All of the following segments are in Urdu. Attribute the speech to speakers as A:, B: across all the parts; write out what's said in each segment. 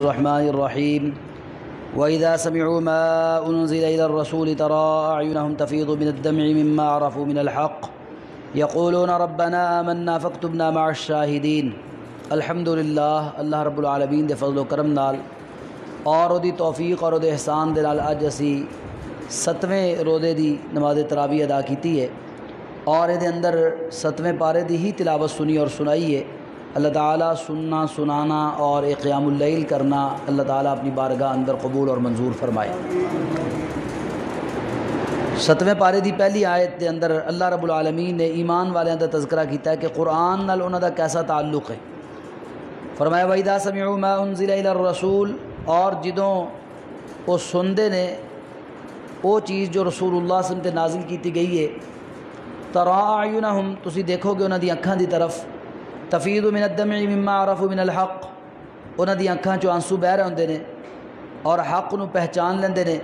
A: الرحمن الرحیم وَإِذَا سَمِعُوا مَا أُنزِلَ إِلَى الرَّسُولِ تَرَىٰ أَعْيُنَهُمْ تَفِيضُ مِنَ الدَّمْعِ مِمَّا عَرَفُوا مِنَ الْحَقِّ يَقُولُونَ رَبَّنَا آمَنَّا فَاكْتُبْنَا مَعَ الشَّاهِدِينَ۔ الحمدللہ اللہ رب العالمین دے فضل و کرم نال اور وہ دی توفیق اور وہ دے احسان دے نال اج اسی 7ویں روزے دی نماز تراویح ادا کیتی ہے اور یہ اندر 7ویں پارے دی ہی تلاوت سنی اور سنائی ہے۔ اللہ تعالیٰ سننا سنانا اور قیام اللیل کرنا اللہ تعالیٰ اپنی بارگاہ اندر قبول اور منظور فرمائے۔ 7ویں پارے دی پہلی آیت دے اندر اللہ رب العالمین نے ایمان والیاں دا تذکرہ کیتا ہے کہ قرآن نال انہاں دا کیسا تعلق ہے۔ فرمایا وَإِذَا سَمِعُوا مَا أُنزِلَ إِلَى الرَّسُولِ، اور جدوں وہ سندے نے وہ چیز جو رسول اللہ صلی اللہ علیہ وسلم تے نازل کیتی گئی ہے، تَرَىٰ أَعْيُنَهُمْ تسی دیکھو گے انہاں دی اکھاں دی طرف، تفیض من الدمع مما عرفوا من الحق، انہاں دی اکھاں چوں آنسو بہ رہے ہوندے نے اور حق نو پہچان لیندے نے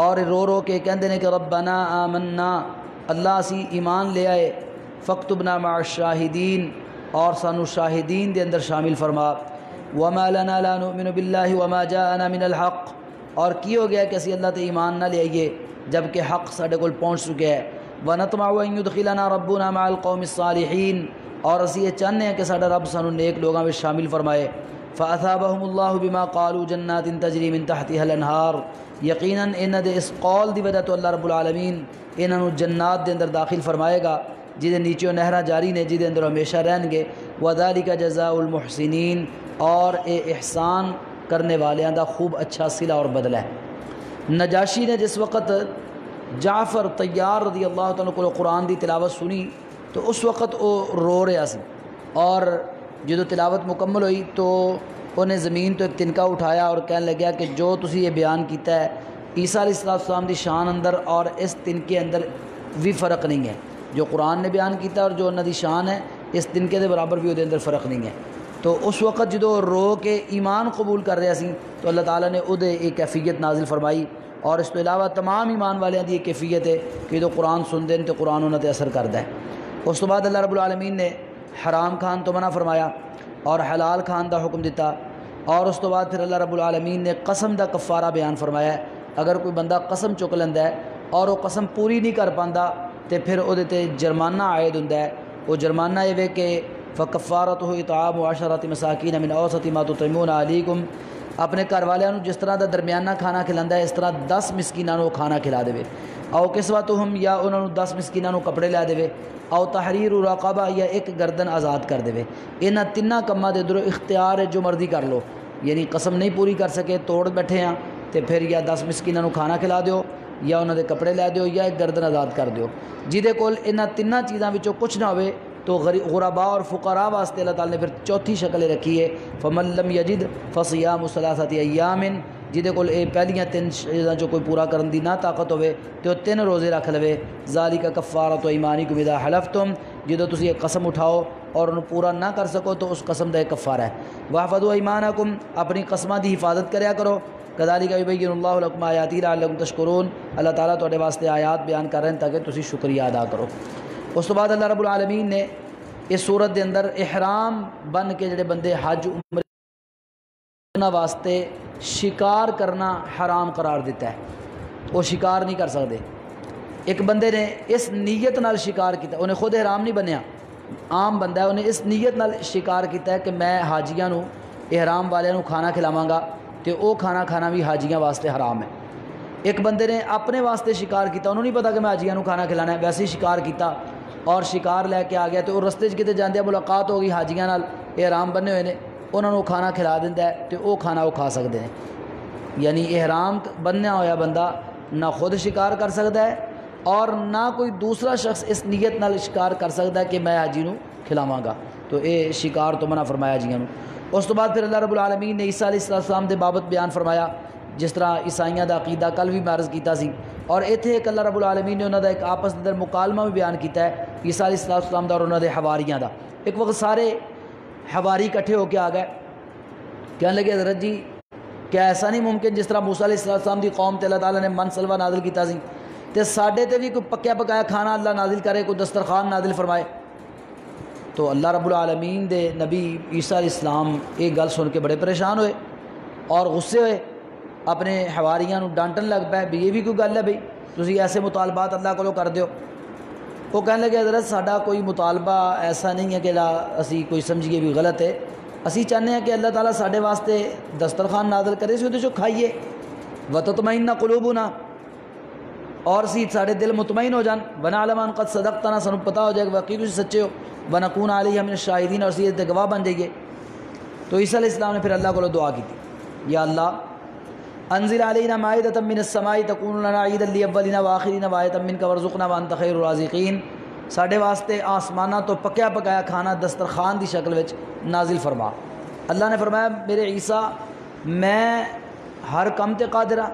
A: اور رو رو کے کہندے نے کہ ربنا آمنا، اللہ اسی ایمان لے آئے، فاکتبنا مع الشاہدین، اور سانو شاہدین دے اندر شامل فرما، وما لنا لا نؤمن باللہ وما جاءنا من الحق، اور کی ہو گیا کہ اسی اللہ تے ایمان نہ لے آئیے جبکہ حق ساڈے کول پہنچ چکے ہے، ونطمع ان يدخلنا ربنا مع القوم الصالحین، اور اسی یہ چاہتے ہیں کہ ساڈا رب سانو نیک لوگاں میں شامل فرمائے، فاثابہم اللہ بما قالوا جنات تجری من تحتها الانہار، یقیناً انہاں دے اس قول دی وجہ تو اللہ رب العالمین انہاں نو جنات دے اندر داخل فرمائے گا جہدے نیچے نہراں جاری نے، جہدے اندر ہمیشہ رہن گے، وذالک جزاء المحسنین، اور اے احسان کرنے والیاں دا خوب اچھا صلہ اور بدلہ ہے۔ نجاشی نے جس وقت جعفر طیار رضی اللہ تعالیٰ کو قرآن دی تلاوت سنی تو اس وقت وہ رو رہا سی، اور جدو تلاوت مکمل ہوئی تو انہیں زمین تو ایک تنکا اٹھایا اور کہنے لگیا کہ جو تسی یہ بیان کیتا ہے عیسیٰ علیہ السلام دی شان اندر اور اس تنکے اندر بھی فرق نہیں ہے، جو قرآن نے بیان کیتا اور جو انہاں دی شان ہے اس تنکے دے برابر بھی وہ اندر فرق نہیں ہے۔ تو اس وقت جدو رو کے ایمان قبول کر رہا سی تو اللہ تعالیٰ نے ادھے ایک کیفیت نازل فرمائی، اور اس تو علاوہ تمام ایمان والیاں دی ایک کیفیت ہے کہ جو قرآن سن دیں تو قرآن انہاں تے اثر کرتا ہے۔ اس تو بعد اللہ رب العالمین نے حرام کھان تو منع فرمایا اور حلال کھان دا حکم دیتا، اور اس تو بعد پھر اللہ رب العالمین نے قسم دا کفارہ بیان فرمایا ہے۔ اگر کوئی بندہ قسم چک لیندہ ہے اور وہ قسم پوری نہیں کر پاندا تو پھر وہ تے جرمانہ عائد ہوندا ہے، وہ جرمانہ یہ کہ فکفارتہ اطعام 10 مساکین من اوسط ما تطعمون اہلیکم، اپنے گھر والوں جس طرح دا درمیانہ کھانا کھلاندا ہے اس طرح 10 مسکیناں نوں کھانا کھلا دے، او کسوتہم، یا انہاں نوں 10 مسکیناں نوں کپڑے لے دے، او تحریر رقبہ، یا ایک گردن آزاد کر دے۔ انہاں تیناں کماں دے درو اختیار ہے، جو مرضی کر لو، یعنی قسم نہیں پوری کر سکے توڑ بیٹھے ہیں تو پھر یا 10 مسکیناں نوں کھانا کھلا دیو، یا انہاں دے کپڑے لے دیو، یا ایک گردن آزاد کر دیو۔ جہدے کول انہاں تیناں چیزاں وچوں کچھ نہ ہوئے تو غرباء اور فقراء واسطے اللہ تعالیٰ نے پھر چوتھی شکل رکھی ہے، فمن لم یجد فصیام 3 ایام، جہدے کول اے پہلیاں 3 چیزاں جو کوئی پورا کرن دی نہ طاقت ہوئے تو 3 روزے رکھ لوے، ذالک کفارۃ ایمانکم اذا حلفتم، جدو تسی ایک قسم اٹھاؤ اور انہوں پورا نہ کر سکو تو اس قسم دا ایک کفارہ ہے۔ واحفظوا ایمانکم، اپنی قسماں دی حفاظت کریا کرو، کذالک یبین اللہ لکم آیاتہ لعلکم تشکرون، اللہ تعالیٰ تواڈے واسطے آیات بیان کر رہے ہیں تاکہ تسی شکریہ ادا کرو۔ اس تو بعد اللہ رب العالمین نے اس صورت دے اندر احرام بن کے جڑے بندے حج عمرے انہاں واسطے شکار کرنا حرام قرار دیتا ہے، وہ شکار نہیں کر سکتے۔ ایک بندے نے اس نیت نال شکار کیتا، انہیں خود احرام نہیں بنیا، عام بندہ ہے، انہیں اس نیت نال شکار کیتا ہے کہ میں حاجیاں نو احرام والے نو کھانا کھلاواں گا تو وہ کھانا کھانا بھی حاجیاں واسطے حرام ہے۔ ایک بندے نے اپنے واسطے شکار کیتا، انہوں نہیں پتا کہ میں حاجیاں نو کھانا کھلانا ہے، ویسے ہی شکار کیتا اور شکار لے کے آ گیا تو وہ رستے کتے جاندے ملاقات ہو گئی حاجیاں نال، احرام بنے ہوئے نے، انہوں نے کھانا کھلا دیندا ہے تو وہ کھانا وہ کھا سکتے ہیں۔ یعنی احرام بنیا ہوا بندہ نہ خود شکار کر سکتا ہے اور نہ کوئی دوسرا شخص اس نیت نال شکار کر سکتا ہے کہ میں حاجی نو کھلاواں گا، تو اے شکار تو منع فرمایا حاجیاں نو۔ اس تو بعد پھر اللہ رب العالمین نے عیسیٰ علیہ السلام دے بابت بیان فرمایا، جس طرح عیسائیاں دا عقیدہ کل بھی عرض کیتا سی، اور ایتھے ایک اللہ رب العالمین نے انہاں دا ایک آپس اندر مکالمہ بھی بیان کیتا ہے عیسیٰ علیہ السلام دا اور انہاں دے حواریاں دا۔ ایک وقت سارے حواری کٹھے ہو کے آ گئے، کہنے لگے حضرت جی کیا ایسا نہیں ممکن جس طرح موسیٰ علیہ السلام دی قوم تے اللہ تعالیٰ نے من سلوہ نازل کیتا سی تے ساڈے تے بھی کوئی پکیا پکایا کھانا اللہ نازل کرے، کوئی دسترخوان نازل فرمائے۔ تو اللہ رب العالمین دے نبی عیسیٰ علیہ السلام ایک گل سن کے بڑے پریشان ہوئے، اور غصے ہوئے اپنے حواریاں ڈانٹن لگ پائے بھی یہ بھی کوئی گل ہے بھئی تسی ایسے مطالبات اللہ کو کر دیو۔ وہ کہنے لگے حضرت ساڈا کوئی مطالبہ ایسا نہیں ہے کہ اسی کوئی سمجھیے بھی غلط ہے، اسی چاہتے ہیں کہ اللہ تعالیٰ ساڈے واسطے دسترخوان نازل کرے سی وہ کھائیے وتطمئن قلوبنا، اور اسی ساڈے دل مطمئن ہو جان، ونعلم ان قد صدقتنا، سانوں پتہ ہو جائے کہ واقعی تسی سچے ہو، ونکون علیہ من الشاہدین، اور اسی تے گواہ بن جائیے۔ تو عیسیٰ علیہ السلام نے پھر اللہ کو دعا کی تھی، یا اللہ انزل علینا مائدۃ من السماء تکون لنا عیدا لاولنا وآخرین وآیۃ منک وارزقنا وانت خیر الرازقین، ساڈے واسطے آسمانہ تو پکیا پکایا کھانا دسترخوان دی شکل وچ نازل فرما۔ اللہ نے فرمایا میرے عیسیٰ میں ہر کم تے قادر ہاں،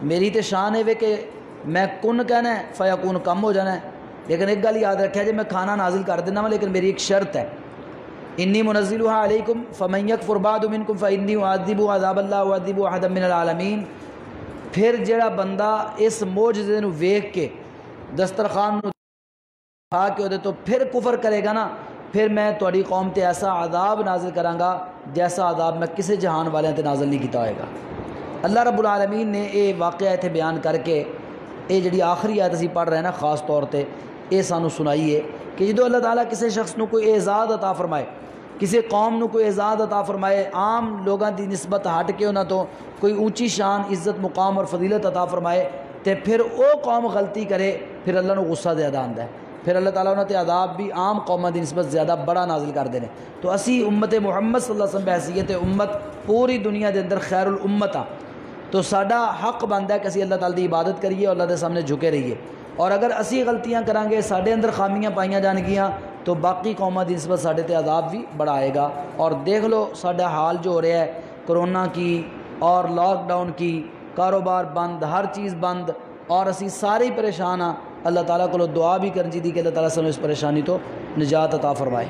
A: میری تے شان ہے کہ میں کن کہنا ہے فیکون کم ہو جانا ہے، لیکن ایک گل یاد رکھا جی میں کھانا نازل کر دینا وا، لیکن میری ایک شرط ہے، انی منزلها علیکم فمن یکفر بعد منکم فانی اعذبہ عذابا لا اعذب احدا من العالمین۔ پھر جڑا بندہ اس معجزے نو ویکھ کے دسترخوان نو کھا کے وہ تو پھر کفر کرے گا نا، پھر میں تہاڈی قوم تے ایسا عذاب نازل کراں گا جیسا عذاب میں کسی جہان والے تے نازل نہیں کیتا ہوئے گا۔ اللہ رب العالمین نے یہ واقعہ اتنے بیان کر کے یہ جڑی آخری آیت اسی پڑھ رہے ہیں نا خاص طور تے یہ سانو سنائی ہے کہ جدو اللہ تعالیٰ کسی شخص نو کوئی اعزاز عطا فرمائے، کسی قوم نو کوئی اعزاز عطا فرمائے، عام لوگاں دی نسبت ہٹ کے انہاں تو کوئی اونچی شان عزت مقام اور فضیلت عطا فرمائے تے پھر او قوم غلطی کرے، پھر اللہ نو غصہ زیادہ آندا ہے، پھر اللہ تعالیٰ انہاں تے عذاب بھی عام قوماں دی نسبت زیادہ بڑا نازل کر دے نے۔ تو اسی امت محمد صلی اللہ علیہ وسلم بحیثیت امت پوری دنیا دے اندر خیر الامت ہاں، تو ساڈا حق بنتا ہے کہ اسی اللہ تعالیٰ دی عبادت کریے اور اللہ دے سامنے جھکے رہیے، اور اگر اسی غلطیاں کریں گے ساڈے اندر خامیاں پائیاں جان گیاں تو باقی قوماں دی نسبت ساڈے تے عذاب بھی بڑا آئے گا۔ اور دیکھ لو ساڈا حال جو ہو رہا ہے کرونا کی اور لاک ڈاؤن کی، کاروبار بند، ہر چیز بند، اور اسی سارے ہی پریشان ہاں۔ اللہ تعالیٰ کو دعا بھی کرن جی دی کہ اللہ تعالیٰ سانوں اس پریشانی تو نجات عطا فرمائے۔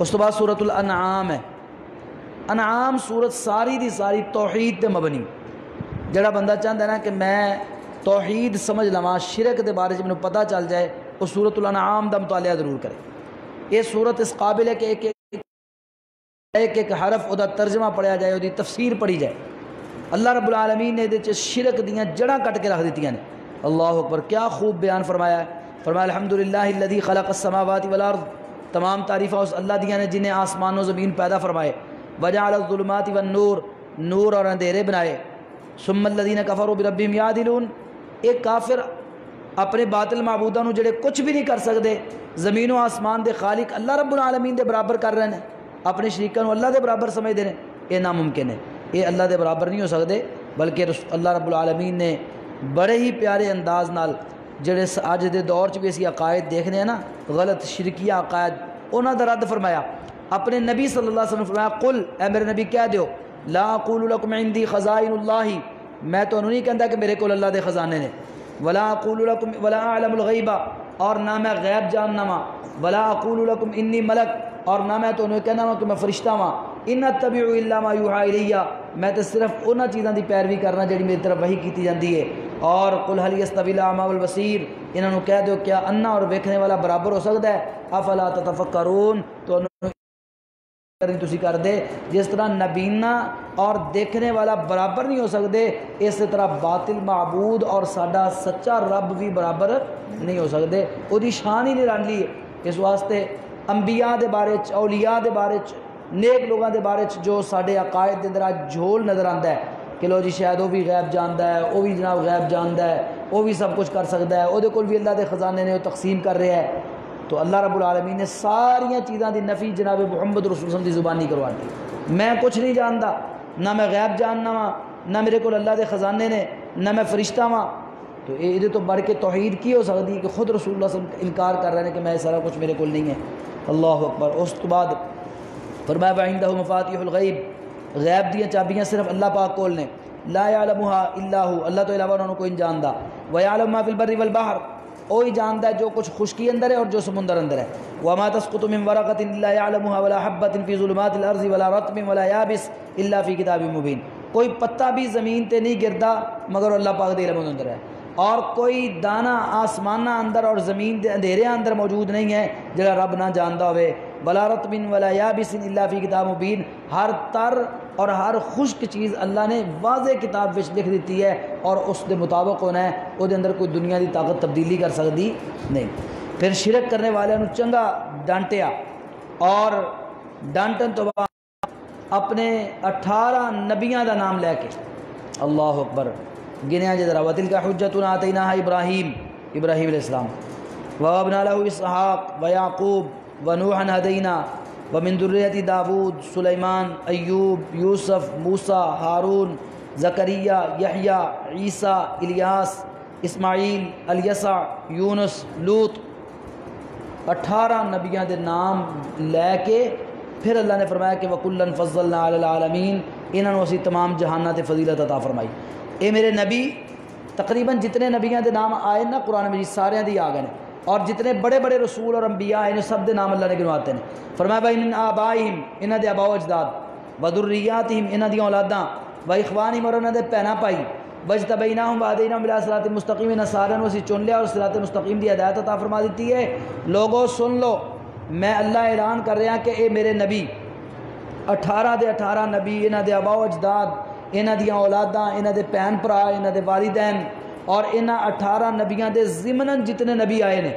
A: اس تو بعد سورۃ الانعام ہے۔ انعام سورت ساری دی ساری توحید تے مبنی، جڑا بندہ چاہتا ہے نا کہ میں توحید سمجھ لواں، شرک دے بارے میں پتہ چل جائے، وہ سورۃ الانعام دا مطالعہ ضرور کرے۔ یہ سورت اس قابل ہے کہ ایک حرف او دا ترجمہ پڑھیا جائے، او دی تفسیر پڑھی جائے۔ اللہ رب العالمین نے دے شرک دیاں جڑاں کٹ کے رکھ دیتیاں نے۔ اللہ اکبر، کیا خوب بیان فرمایا ہے۔ فرمایا الحمدللہ الذی خلق السماوات والارض، تمام تعریفیں اس اللہ دیاں نے جنہیں آسمان و زمین پیدا فرمائے، وجعل الظلمات والنور، نور اور اندھیرے بنائے، ثم الذین کفروا بربہم یعدلون، ایک کافر اپنے باطل معبوداں نو جڑے کچھ بھی نہیں کر سکتے، زمین و آسمان دے خالق اللہ رب العالمین دے برابر کر رہے ہیں، اپنے شریکاں نو اللہ دے برابر سمجھتے ہیں، یہ ناممکن ہے، یہ اللہ دے برابر نہیں ہو سکتے، بلکہ اللہ رب العالمین نے بڑے ہی پیارے انداز نال جڑے اج دے دور چ بھی اسی عقائد دیکھنے ہیں نا، غلط شرکیہ عقائد، انہاں دا رد فرمایا۔ اپنے نبی صلی اللہ علیہ وسلم فرمایا قل، اے میرے نبی کہہ دیو، لا اقول لکم عندی خزائن اللہ، میں تو نہیں کہتا کہ میرے کول اللہ دے خزانے نے، ولا اقول لکم ولا اعلم الغیب، اور نہ میں غیب جاننا وا، ولا اقول لکم انی ملک، اور نہ میں تو انہیں کہنا وا کہ میں فرشتہ وا، ان اتبع الا ما یوحی الی، میں تو صرف انہاں چیزاں دی پیروی کرنا جڑی میری طرف وحی کیتی جاندی ہے۔ اور قل هل یستوی الاعمی والبصیر، انہاں نو کہہ دو کیا انا اور ویکھنے والا برابر ہو سکتا ہے؟ افلا تتفکرون، تو تسی کر دے، جس طرح نبینا اور دیکھنے والا برابر نہیں ہو سکتے، اس طرح باطل معبود اور ساڈا سچا رب بھی برابر نہیں ہو سکتے، وہ دی شان ہی نرالی ہے۔ اس واسطے انبیاء دے بارے چ، اولیاء دے بارے چ، نیک لوگاں دے بارے چ جو ساڈے عقائد دے اندر جھول نظر آندا ہے کہ لو جی شاید وہ بھی غیب جاندا ہے، وہ بھی جناب غیب جاندا ہے، وہ بھی سب کچھ کر سکتا ہے، وہ دے کول بھی اللہ دے خزانے نے وہ تقسیم کر رہا ہے، تو اللہ رب العالمین نے ساریاں چیزاں دی نفی جناب محمد رسول اللہ دی زبانی کروا دی۔ میں کچھ نہیں جانتا، نہ میں غیب جاننا وا، نہ میرے کول اللہ دے خزانے نے، نہ میں فرشتہ وا، تو یہ تو بڑھ کے توحید کی ہو سکتی ہے کہ خود رسول اللہ صلی اللہ علیہ وسلم انکار کر رہے ہیں کہ میں سارا کچھ میرے کول نہیں ہے۔ اللہ اکبر۔ اس تو بعد فرمایا وعندہ مفاتیح الغیب، غیب دیاں چابیاں صرف اللہ پاک کول نے، لا یعلمها الا هو، اللہ تو علاوہ انہوں کوئی نہیں جاندا، ویعلم ما فی البر والبحر، وہی جانتا ہے جو کچھ خشکی اندر ہے اور جو سمندر اندر ہے، وما تسقط من ورقۃ الا یعلمها ولا حبۃ فی ظلمات الارض ولا رطب ولا یابس الا فی کتاب مبین، کوئی پتا بھی زمین تے نہیں گردا مگر اللہ پاک دے علم اندر ہے، اور کوئی دانہ آسمانہ اندر اور زمین دے اندھیرے اندر موجود نہیں ہے جڑا رب نہ جاندا ہوئے، ولا رطب ولا یابس الا فی کتاب مبین، ہر تر اور ہر خشک چیز اللہ نے واضح کتاب وچ لکھ دیتی ہے اور اس دے مطابق ہونا ہے، وہ دے اندر کوئی دنیا دی طاقت تبدیلی کر سکتی نہیں۔ پھر شرک کرنے والے نو چنگا ڈانٹیا، اور ڈانٹن تو بعد اپنے 18 نبیاں دا نام لے کے، اللہ اکبر، گنیا جے ذرا، وَتِلْكَ حُجَّتُنَا آتَيْنَاهَا ابراہیم علیہ السلام، وَوَهَبْنَا لَهُ إِسْحَاقَ وَيَعْقُوبَ وَنُوحًا هَدَيْنَا وَمِن ذُرِّيَّةِ داود سلیمان ایوب یوسف موسیٰ ہارون زکریا یحییٰ عیسیٰ الیاس اسماعیل الیسع یونس لوط، 18 نبیاں دے نام لے کے پھر اللہ نے فرمایا کہ وَكُلًّا فَضَّلْنَا عَلَى الْعَالَمِينَ، انہوں نے اسی تمام جہانات فضیلت عطا فرمائی۔ اے میرے نبی، تقریباً جتنے نبیاں دے نام آئے نا قرآن مجید سارے دی آ گئے، اور جتنے بڑے بڑے رسول اور انبیاء آئے سب دے نام اللہ نے گنواتے ہیں۔ فرمایا بَإِنْ آبائہم، انہاں دے آباء و اجداد، وذریاتہم، انہاں دی اولاداں، وإخوانہم، اور انہاں دے بہناں بھائی، وَاجْتَبَيْنَاهُمْ وَهَدَيْنَاهُمْ إِلَىٰ صِرَاطٍ مُسْتَقِيمٍ، انہاں سارے نو اسی چن لیا اور صراط مستقیم دی ہدایت عطا فرما دیتی ہے۔ لوگو سن لو، میں اللہ اعلان کر رہا کہ اے میرے نبی، 18 دے 18 نبی، انہاں دے آباء و اجداد، انہاں دیاں اولاداں، انہاں دے بہن بھرا، انہاں دے والدین، اور انہاں 18 نبیاں دے ضمناً جتنے نبی آئے نے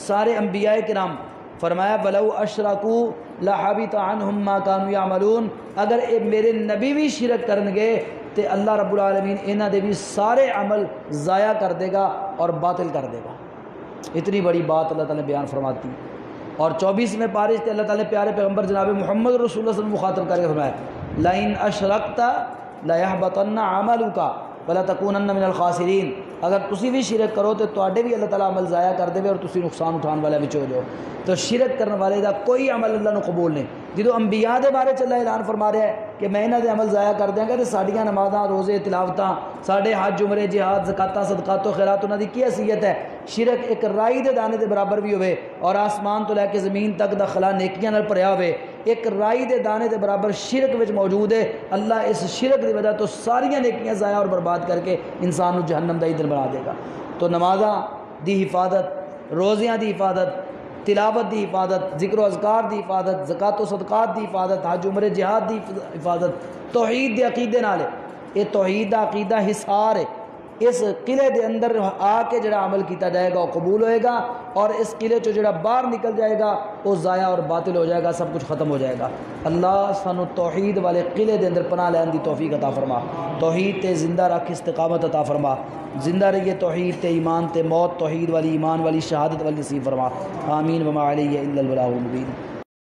A: سارے انبیاء کرام، فرمایا وَلَوْ أَشْرَكُوا لَحَبِطَ عَنْهُمْ مَا كَانُوا يَعْمَلُونَ، اگر اے میرے نبی بھی شرک کرن گے تے اللہ رب العالمین انہاں دے بھی سارے عمل ضائع کر دے گا اور باطل کر دے گا۔ اتنی بڑی بات اللہ تعالیٰ نے بیان فرماتی۔ اور 24ویں پارے سے اللہ تعالیٰ نے پیارے پیغمبر جناب محمد رسول اللہ صلی اللہ علیہ وسلم مخاطب کر کے فرمایا لَإِنْ أَشْرَكْتَ لَيَحْبَطَنَّ عَمَلُكَ وَلَتَكُونَنَّ مِنَ الْخَاسِرِينَ، اگر تسی بھی شرک کرو تو تواڈے بھی اللہ تعالیٰ عمل ضائع کر دے اور تسی نقصان اٹھان والے وچ ہو جاؤ۔ تو شرک کرنے والے دا کوئی عمل اللہ نے قبول نہیں۔ جدو انبیاء دے بارے چ اللہ اعلان فرما رہا ہے کہ میں انہاں دے عمل ضائع کر دیاں گا، تے ساڈیاں نمازاں، روزے، تلاوتاں، ساڈے حج، عمرے، جہاد، زکاتاں، صدقات و خیرات، انہاں دی کی حیثیت ہے؟ شرک ایک رائی دے دانے دے برابر بھی ہوئے اور آسمان تو لے کے زمین تک دا خلا نیکیاں نال بھریا ہوئے، ایک رائی دے دانے دے برابر شرک وچ موجود ہے۔ اللہ اس شرک دی وجہ تو ساریاں نیکیاں ضائع اور برباد کر کے انسان نو جہنم دا ایندھن بنا دے گا۔ تو نمازاں دی حفاظت، روزیاں دی حفاظت، تلاوت دی حفاظت، ذکر و اذکار دی حفاظت، زکات و صدقات دی حفاظت، حج عمرے جہاد دی حفاظت توحید دے عقیدے نال ہے۔ یہ توحید دا عقیدہ حصار ہے، اس قلعے دے اندر آ کے جڑا عمل کیتا جائے گا وہ قبول ہوئے گا، اور اس قلعے چو جڑا باہر نکل جائے گا وہ ضائع اور باطل ہو جائے گا، سب کچھ ختم ہو جائے گا۔ اللہ سانو توحید والے قلعے دے اندر پناہ لین دی توفیق عطا فرما، توحید تے زندہ رکھ، استقامت عطا فرما، زندہ رہیے توحید تے ایمان تے موت توحید والی، ایمان والی، شہادت والی نصیب فرما، آمین وما علیہ الا البلاغ المبین۔